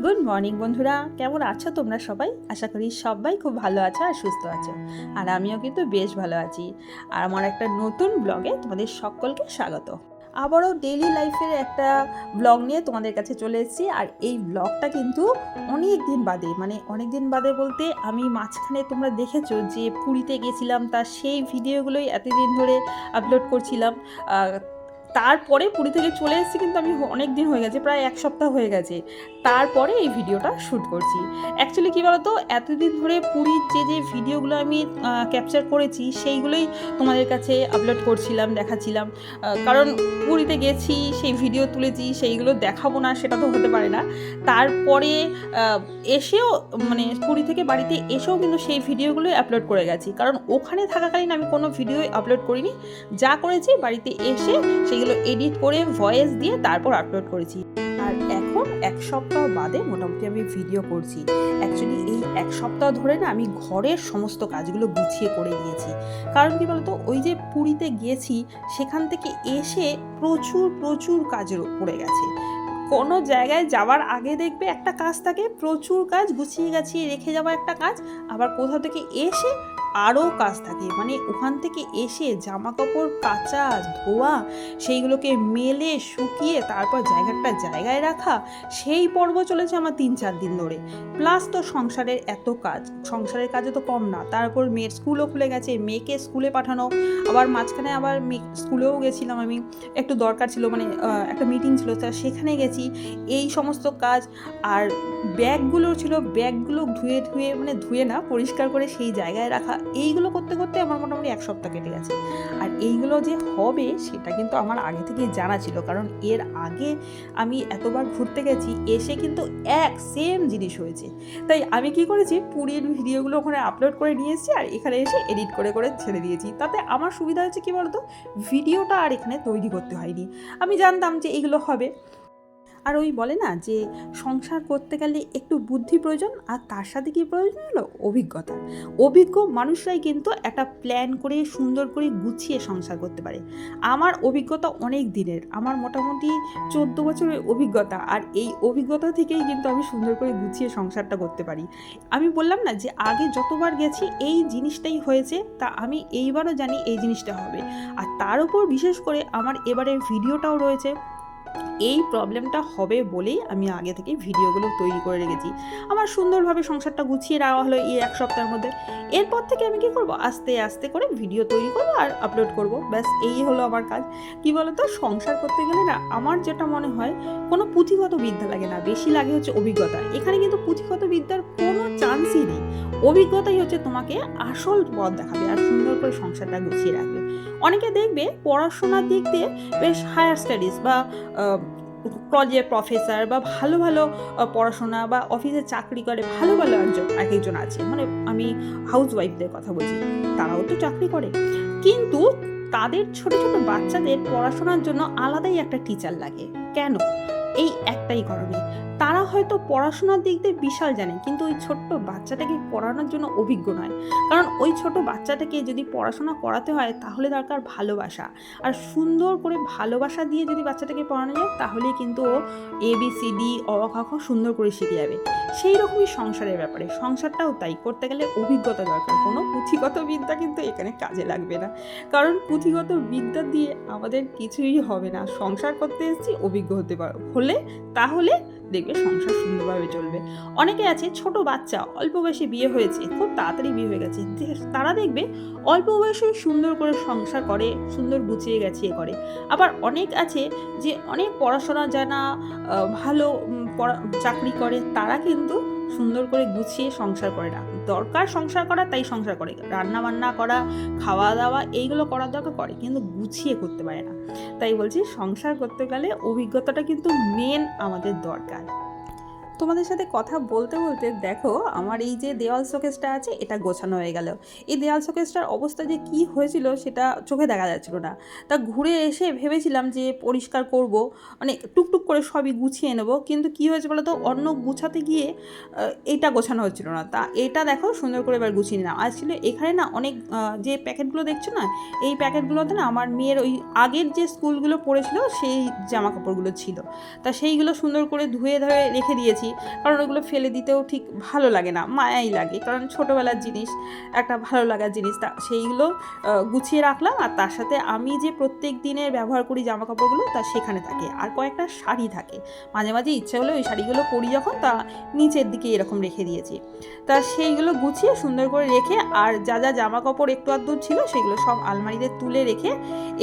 Good morning বন্ধুরা, কেমন আছো তোমরা সবাই? আশা করি সবাই খুব ভালো আছো আর সুস্থ আছো। আর আমিও কিন্তু বেশ ভালো আছি। আর আমার একটা নতুন ব্লগে তোমাদের সকলকে স্বাগত। আবারও ডেইলি লাইফের একটা ব্লগ নিয়ে তোমাদের কাছে চলে এসেছি। আর এই ব্লগটা কিন্তু অনেক দিন বাদে, অনেক দিন বাদে বলতে আমি মাঝখানে তোমরা দেখেছো যে পুরীতে গেছিলাম, তার সেই ভিডিওগুলোই এতদিন ধরে আপলোড করছিলাম। তারপরে পুরী থেকে চলে এসেছি, কিন্তু আমি অনেক দিন হয়ে গেছে, প্রায় এক সপ্তাহ হয়ে গেছে। তারপরে এই ভিডিওটা শ্যুট করছি। অ্যাকচুয়ালি কী বলতো, এতদিন ধরে পুরীর যে ভিডিওগুলো আমি ক্যাপচার করেছি সেইগুলোই তোমাদের কাছে আপলোড করছিলাম, দেখাচ্ছিলাম। কারণ পুরীতে গেছি, সেই ভিডিও তুলেছি, সেইগুলো দেখাবো না সেটা তো হতে পারে না। তারপরে এসেও পুরী থেকে বাড়িতে এসেও কিন্তু সেই ভিডিওগুলোই আপলোড করে গেছি, কারণ ওখানে থাকাকালীন আমি কোনো ভিডিও আপলোড করিনি। যা করেছি বাড়িতে এসে সেগুলো এডিট করে ভয়েস দিয়ে তারপর আপলোড করেছি। আর এখন এক সপ্তাহ বাদে মোটামুটি আমি ভিডিও করছি। অ্যাকচুয়ালি এই এক সপ্তাহ ধরে না আমি ঘরের সমস্ত কাজগুলো গুছিয়ে করে নিয়েছি। কারণ কি বলতো, ওই যে পুরীতে গিয়েছি সেখান থেকে এসে প্রচুর প্রচুর কাজের পড়ে গেছে। কোনো জায়গায় যাওয়ার আগে দেখবে একটা কাজ থাকে, প্রচুর কাজ গুছিয়ে গাছিয়ে রেখে যাওয়া একটা কাজ, আবার কোথাও থেকে এসে আরও কাজ থাকে। ওখান থেকে এসে জামা কাপড় কাচা ধোয়া, সেইগুলোকে মেলে শুকিয়ে তারপর জায়গায় রাখা, সেই পর্ব চলেছে আমার 3-4 দিন ধরে। প্লাস তো সংসারের এত কাজ, সংসারের কাজে তো কম না, তারপর মেয়ের স্কুলও খুলে গেছে, মেয়েকে স্কুলে পাঠানো, আবার মাঝখানে আবার স্কুলেও গেছিলাম আমি, একটু দরকার ছিল, একটা মিটিং ছিল, তা সেখানে গেছি। এই সমস্ত কাজ, আর ব্যাগগুলো ছিল, ব্যাগগুলো ধুয়ে না, পরিষ্কার করে সেই জায়গায় রাখা, এইগুলো করতে করতে আমার মোটামুটি এক সপ্তাহ কেটে গেছে। আর এইগুলো যে হবে সেটা কিন্তু আমার আগে থেকেই জানা ছিল, কারণ এর আগে আমি এতবার ঘুরতে গেছি, এসে কিন্তু সেম জিনিস হয়েছে। তাই আমি কি করেছি, পুরীর ভিডিওগুলো ওখানে আপলোড করে নিয়ে এসেছি, আর এখানে এসে এডিট করে করে ছেড়ে দিয়েছি। তাতে আমার সুবিধা হচ্ছে কি বলতো, ভিডিওটা আর এখানে তৈরি করতে হয়নি। আমি জানতাম যে এগুলো হবে। আর ওই বলে না যে সংসার করতে গেলে একটু বুদ্ধি প্রয়োজন, আর তার সাথে কি প্রয়োজন হলো, অভিজ্ঞতা। অভিজ্ঞ মানুষরাই কিন্তু একটা প্ল্যান করে সুন্দর করে গুছিয়ে সংসার করতে পারে। আমার অভিজ্ঞতা অনেক দিনের, আমার মোটামুটি 14 বছরের অভিজ্ঞতা, আর এই অভিজ্ঞতা থেকেই কিন্তু আমি সুন্দর করে গুছিয়ে সংসারটা করতে পারি। আমি বললাম না যে আগে যতবার গেছি এই জিনিসটাই হয়েছে, তা আমি এইবারও জানি এই জিনিসটা হবে। আর তার উপর বিশেষ করে আমার এবারের ভিডিওটাও রয়েছে। এই প্রবলেমটা হবে বলেই আমি আগে থেকে ভিডিওগুলো তৈরি করে রেখেছি। আমার সুন্দরভাবে সংসারটা গুছিয়ে নেওয়া হলো এই এক সপ্তাহের মধ্যে। এরপর থেকে আমি কী করবো, আস্তে আস্তে করে ভিডিও তৈরি করবো আর আপলোড করব, ব্যাস এই হলো আমার কাজ। কী বলতো, সংসার করতে গেলে না আমার যেটা মনে হয়, কোনো পুঁথিগত বিদ্যা লাগে না, বেশি লাগে হচ্ছে অভিজ্ঞতা। এখানে কিন্তু পুঁথিগত বিদ্যার কোনো চান্সই নেই। অভিজ্ঞতাই হচ্ছে তোমাকে আসল পথ দেখাবে আর সুন্দর করে সংসারটা গুছিয়ে রাখবে। অনেকে দেখবে পড়াশোনার দিক দিয়ে বেশ হায়ার স্টাডিজ বা কলেজের প্রফেসর বা ভালো ভালো পড়াশোনা বা অফিসে চাকরি করে ভালো ভালো একজন আছে, আমি হাউস ওয়াইফদের কথা বলছি, তারাও তো চাকরি করে, কিন্তু তাদের ছোট ছোট বাচ্চাদের পড়াশোনার জন্য আলাদাই একটা টিচার লাগে। কেন? এই একটাই কারণে, তারা হয়তো পড়াশোনার দিক দিয়ে বিশাল জানে, কিন্তু ওই ছোট্ট বাচ্চাটাকে পড়ানোর জন্য অভিজ্ঞ নয়। কারণ ওই ছোট বাচ্চাটাকে যদি পড়াশোনা করাতে হয় তাহলে দরকার ভালোবাসা, আর সুন্দর করে ভালোবাসা দিয়ে যদি বাচ্চাটাকে পড়ানো যায় তাহলেই কিন্তু ও ABCD অ ক খ সুন্দর করে শিখে যাবে। সেই রকমই সংসারের ব্যাপারে, সংসারটাও তাই, করতে গেলে অভিজ্ঞতা দরকার, কোনো পুঁথিগত বিদ্যা কিন্তু এখানে কাজে লাগবে না। কারণ পুঁথিগত বিদ্যা দিয়ে আমাদের কিছুই হবে না। সংসার করতে এসেছি, অভিজ্ঞ হতে হলে তাহলে দেখবে সংসার সুন্দরভাবে চলবে। অনেকে আছে ছোট বাচ্চা, অল্প বয়সে বিয়ে হয়েছে, খুব তাড়াতাড়ি বিয়ে হয়ে গেছে, তারা দেখবে অল্প বয়সে সুন্দর করে সংসার করে, সুন্দর গুছিয়ে গাছিয়ে করে। আবার অনেক আছে যে অনেক পড়াশোনা জানা, ভালো চাকরি করে, তারা কিন্তু সুন্দর করে গুছিয়ে সংসার করে না। দরকার সংসার করা, তাই সংসার করে, রান্না বান্না করা, খাওয়া দাওয়া, এইগুলো করার দরকার করে, কিন্তু গুছিয়ে করতে পারে না। তাই বলছি, সংসার করতে গেলে অভিজ্ঞতাটা কিন্তু মেন আমাদের দরকার। তোমাদের সাথে কথা বলতে বলতে দেখো, আমার এই যে দেওয়াল শোকেসটা আছে এটা গোছানো হয়ে গেল। এই দেওয়াল শোকেসটার অবস্থা যে কি হয়েছিল সেটা চোখে দেখা যাচ্ছিল না। তা ঘুরে এসে ভেবেছিলাম যে পরিষ্কার করব, টুকটুক করে সবই গুছিয়ে নেব, কিন্তু কি হয়েছে বলো তো, অন্য গুছাতে গিয়ে এইটা গোছানো হচ্ছিল না। তা এটা দেখো সুন্দর করে এবার গুছিয়ে নিলাম। আসলে এখানে না অনেক যে প্যাকেটগুলো দেখছো না, এই প্যাকেটগুলোতে না আমার মেয়ের ওই আগের যে স্কুলগুলো পড়েছিল সেই জামা কাপড়গুলো ছিল, তা সেইগুলো সুন্দর করে ধুয়ে রেখে দিয়েছি। রেখেছি, কারণ ওগুলো ফেলে দিতেও ঠিক ভালো লাগে না, মায়াই লাগে, কারণ ছোটোবেলার জিনিস, একটা ভালো লাগার জিনিস, তা সেইগুলো গুছিয়ে রাখলাম। আর তার সাথে আমি যে প্রত্যেক দিনের ব্যবহার করি জামা কাপড়গুলো তা সেখানে থাকে, আর কয়েকটা শাড়ি থাকে, মাঝে মাঝে ইচ্ছে হলে ওই শাড়িগুলো পরি যখন, তা নিচের দিকে এরকম রেখে দিয়েছি। তা সেইগুলো গুছিয়ে সুন্দর করে রেখে আর যা যা জামা কাপড় একটু আধটু ছিল সেগুলো সব আলমারিতে তুলে রেখে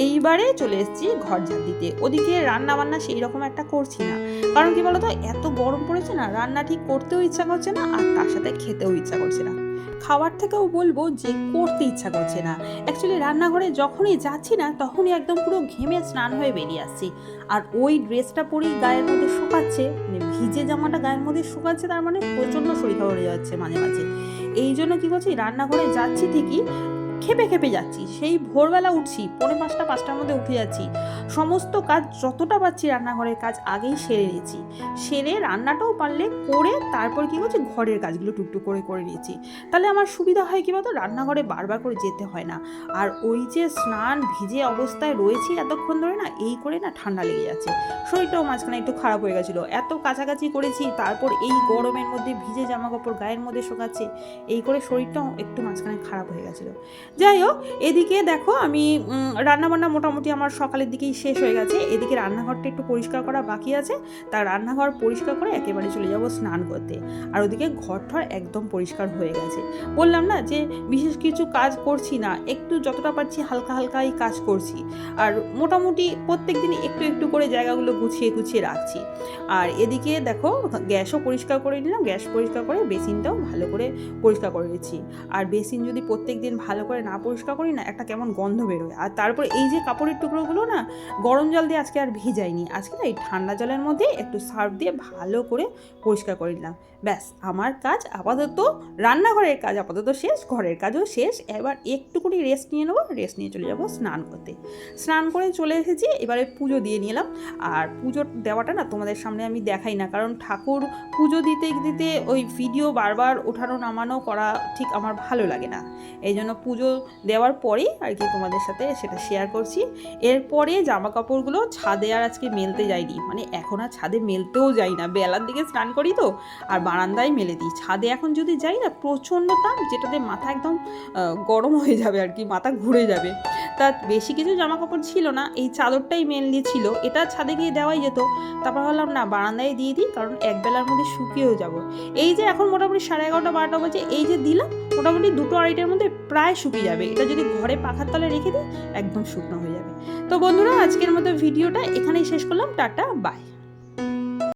এইবারে চলে এসেছি ঘর ঝাড় দিতে। ওদিকে রান্না বান্না সেই রকম একটা করছি না, কারণ কি বলতো, এত গরম পড়েছে না, রান্না ঠিক করতেও ইচ্ছা করছে না, আর তার সাথে খেতেও ইচ্ছা করছে না। খাওয়ার থেকেও বলবো যে করতে ইচ্ছা করছে না। অ্যাকচুয়ালি রান্নাঘরে যখনই যাচ্ছি না তখনই একদম পুরো ঘেমে স্নান হয়ে বেরিয়ে আসছি, আর ওই ড্রেসটা পরেই গায়ের মধ্যে শুকাচ্ছে, মানে ভিজে জামাটা গায়ের মধ্যে শুকাচ্ছে, তার মানে প্রচণ্ড শরীর খারাপ হয়ে যাচ্ছে মাঝে মাঝে। এই জন্য কী করছি, রান্নাঘরে যাচ্ছি ঠিকই, খেপে খেপে যাচ্ছি, সেই ভোরবেলা উঠছি, 4:45-5টার মধ্যে উঠে যাচ্ছি, সমস্ত কাজ যতটা পাচ্ছি রান্নাঘরের কাজ আগেই সেরে নিয়েছি, সেরে রান্নাটাও পারলে করে তারপর কী করছি, ঘরের কাজগুলো টুকটুক করে করে নিয়েছি। তাহলে আমার সুবিধা হয় কী বলতো, রান্নাঘরে বারবার করে যেতে হয় না। আর ওই যে স্নান ভিজে অবস্থায় রয়েছি এতক্ষণ ধরে না, এই করে না ঠান্ডা লেগে যাচ্ছে, শরীরটাও মাঝখানে একটু খারাপ হয়ে গেছিলো, এত কাছাকাছি করেছি, তারপর এই গরমের মধ্যে ভিজে জামা কাপড় গায়ের মধ্যে শোকাচ্ছে, এই করে শরীরটাও একটু মাঝখানে খারাপ হয়ে গেছিলো। যাই হোক, এদিকে দেখো আমি রান্নাবান্না মোটামুটি আমার সকালের দিকেই শেষ হয়ে গেছে, এদিকে রান্নাঘরটা একটু পরিষ্কার করা বাকি আছে, তার রান্নাঘর পরিষ্কার করে একেবারে চলে যাব স্নান করতে। আর ওদিকে ঘরঠর একদম পরিষ্কার হয়ে গেছে, বললাম না যে বিশেষ কিছু কাজ করছি না, একটু যতটা পারছি হালকা হালকাই কাজ করছি, আর মোটামুটি প্রত্যেক দিন একটু একটু করে জায়গাগুলো গুছিয়ে গুছিয়ে রাখছি। আর এদিকে দেখো গ্যাসও পরিষ্কার করে নিলাম, গ্যাস পরিষ্কার করে বেসিনটাও ভালো করে পরিষ্কার করে নিচ্ছি। আর বেসিন যদি প্রত্যেক দিন ভালো করে না পরিষ্কার করি না, একটা কেমন গন্ধ বেরোয়। আর তারপরে এই যে কাপড়ের টুকরোগুলো না গরম জল দিয়ে আজকে আর ভিজাইনি, আজকে না এই ঠান্ডা জলের মধ্যে একটু সার্ফ দিয়ে ভালো করে পরিষ্কার করে নিলাম। ব্যাস, আমার কাজ আপাতত, রান্নাঘরের কাজ আপাতত শেষ, ঘরের কাজও শেষ। এবার একটু করে রেস্ট নিয়ে নেবো, রেস্ট নিয়ে চলে যাবো স্নান করতে। স্নান করে চলে এসেছি, এবারে পুজো দিয়ে নিলাম। আর পুজো দেওয়াটা না তোমাদের সামনে আমি দেখাই না, কারণ ঠাকুর পুজো দিতে দিতে ওই ভিডিও বারবার ওঠানো নামানো করা ঠিক আমার ভালো লাগে না, এই জন্য পুজো দেওয়ার পরেই আর কি তোমাদের সাথে সেটা শেয়ার করছি। এরপরে জামা কাপড়গুলো ছাদে আর আজকে মেলতে যাইনি, মানে এখন আর ছাদে মেলতেও যাই না, বেলার দিকে স্নান করি তো, আর বারান্দায় মেলে দিই। ছাদে এখন যদি যাই না প্রচণ্ড তাপ, যেটাতে মাথা একদম গরম হয়ে যাবে আর কি, মাথা ঘুরে যাবে। তা বেশি কিছু জামা কাপড় ছিল না, এই চাদরটাই মেনলি ছিল, এটা ছাদে গিয়ে দেওয়াই যেত। তারপর ভাবলাম না, বারান্দায় দিয়ে দিই, কারণ একবেলার মধ্যে শুকিয়েও যাব। এই যে এখন মোটামুটি 11:30-12টা বাজে, এই যে দিলাম, মোটামুটি 2-2:30টার মধ্যে প্রায় শুকিয়ে যাবে। এটা যদি ঘরে পাখার তলে রেখে দিই একদম শুকনো হয়ে যাবে। তো বন্ধুরা, আজকের মতো ভিডিওটা এখানেই শেষ করলাম, টাটা বাই।